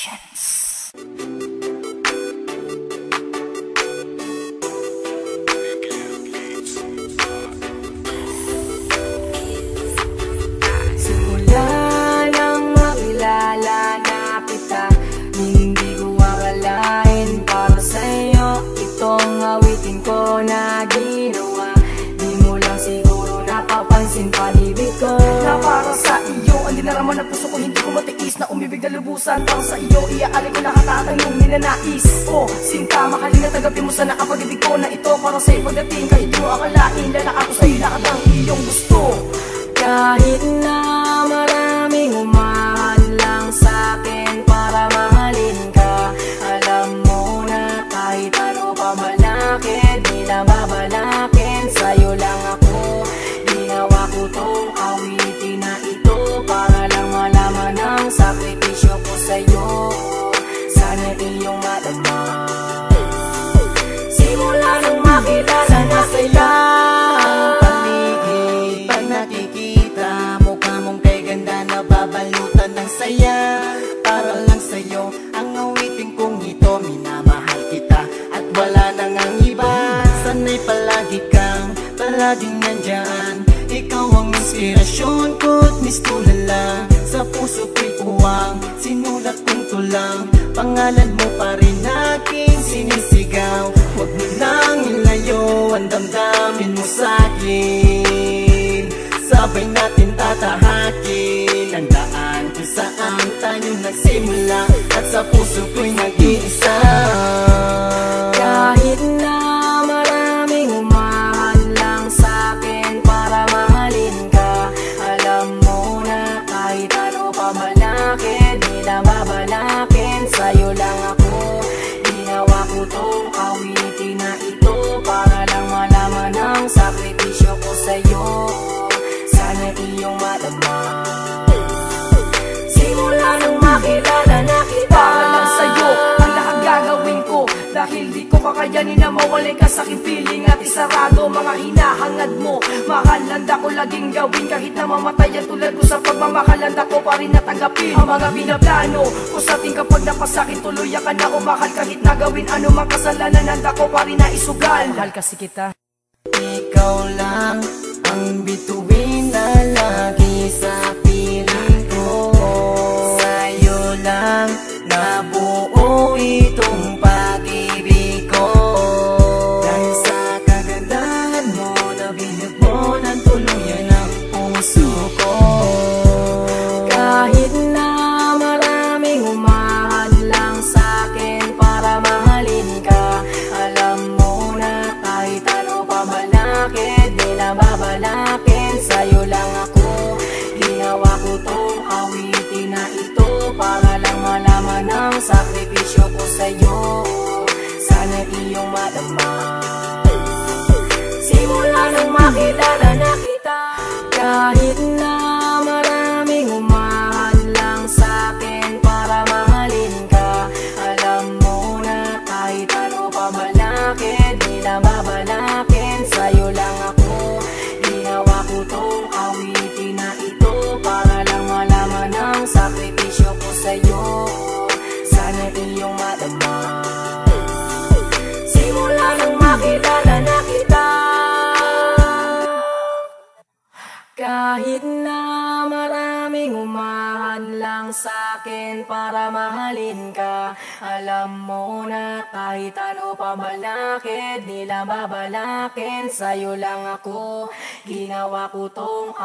Productions. Simula nang makilala na kita, hindi ko akalain para sa'yo itong awitin ko na ginawa. Di mo lang siguro napapansin pag-ibig ko Na para sa iyo, ang dinaraman ng puso ko, hindi ko matiis na umibig na lubusan. Para sa iyo, iaari ko nakatakan yung ninanais. Oh, sinta, mahalin na tagapin mo sana ang pag-ibig ko na ito. Para sa'yo pagdating, kahit di mo akalain, lalak ako sa'yo lahat ng iyong gusto. Kahit na maraming umahadlang sa'kin para mahalin ka, alam mo na kahit ano pa malaki, di na babalakin. Sa'yo lang ako, ginawa ko tong awitin na ito para lang malaman ang sakripisyo ko sa'yo. Sana iyong madama. Simula nang makilala na sa'yo, babalutan ng saya. Para lang sa'yo ang awitin kong ito. Minamahal kita at wala nang ang iba. Sana'y palagi kang palaging nandyan. Ikaw ang inspirasyon ko't mistulala. Sa puso ko'y puwang sinulat kong tulang. Pangalan mo pa rin aking sinisigaw. Huwag mo lang ilayo ang damdamin mo sa'kin. Sabay natin tatahakin ang daan kung saan tayo nagsimula. At sa puso ko'y nag-iisa. Kahit na maraming umahadlang sa'kin para mahalin ka, alam mo na kahit ano pa malaki, di na babalakin. Sa'yo lang ako, ginawa ko tong awitin na ito para lang malaman ang sakripisyo ko sa'yo. Sana iyong madama. Simula nang makilala na kita, para lang sa'yo ang lahat gagawin ko. Dahil di ko kakayanin na mawalay ka sa'king piling at isarado mga hinahangad mo. Mahalanda ko laging gawin kahit na mamatayan tulad ko. Sa pagmamahalanda ko pa rin natanggapin ang mga binaplano ko sa ating kapag napasakin. Tuluyan ka na umahal kahit na gawin anumang kasalanan. Handa ko pa rin na isugal. Mahal kasi kita. Ikaw lang ang bituin na lagi sa piling ko. Sa'yo lang nabuo itong pag-ibig ko. Dahil sa kagandahan mo, nabinag mo ng tuluyan ang puso ko. kahit na maraming umahadlang sa'kin para mahalin ka, alam mo na kahit ano pa malaki, di na babalakin. Sa'yo lang ako, ginawa ko tong awitin na ito para lang malaman ang sakripisyo ko sa'yo. Sana iyong madama. Simula nang makilala na kita, kahit na maraming umahadlang sa'kin para mahalin ka, alam mo na kahit ano pa malaki, di na babalakin. Sa'yo lang ako, ginawa ko tong awitin na ito para lang malaman ang sakripisyo ko sa'yo. Sana iyong madama. Simula nang makilala na kita, kahit na maraming umahadlang sa'kin para mahalin ka, alam mo na kahit ano pa malaki, di na babalakin. Sa'yo lang ako, ginawa ko tong